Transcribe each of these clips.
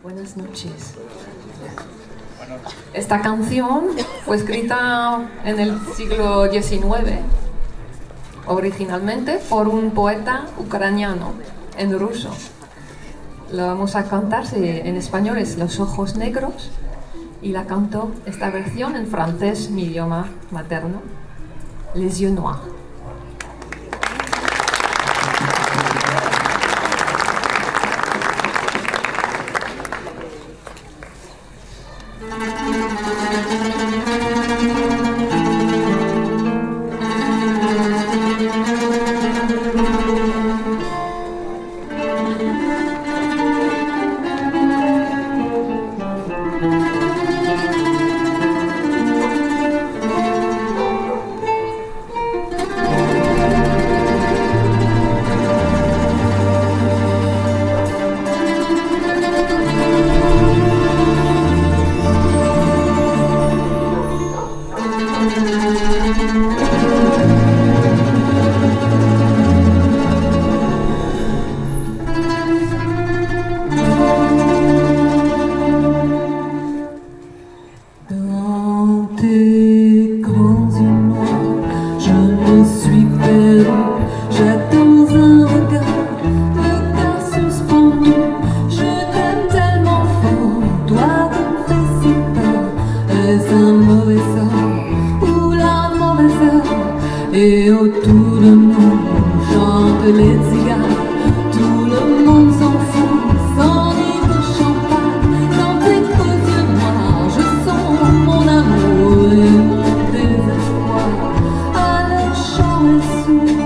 Buenas noches. Esta canción fue escrita en el siglo XIX, originalmente por un poeta ucraniano en ruso. La vamos a cantar, en español es Los ojos negros, y la canto esta versión en francés, mi idioma materno, Les yeux noirs. Et autour de nous chantent les cigares. Tout le monde s'en fout, s'enivre de champagne. Dans tes beaux yeux noirs, je sens mon amour et mon désespoir. À leur chant et sourd,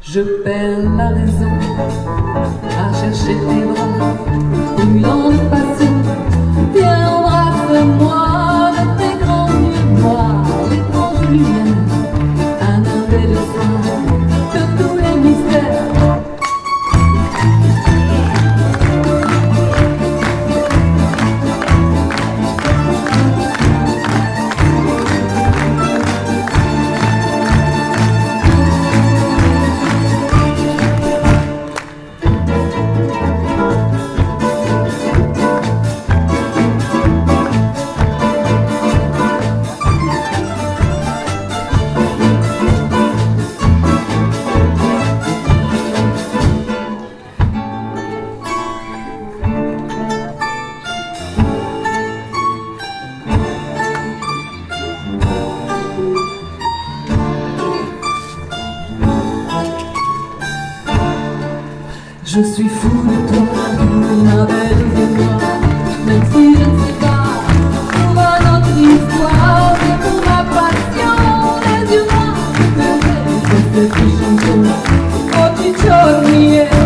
je perds la raison à chercher tes bras, brûlant de passion. Viens, embrasse-moi. Un air de soin de tous les mystères. Je suis fou de toi, ma belle moi, même si je ne sais pas pour notre histoire, mais pour ma passion, les yeux noirs, cette chanson, oh tu t'oublies.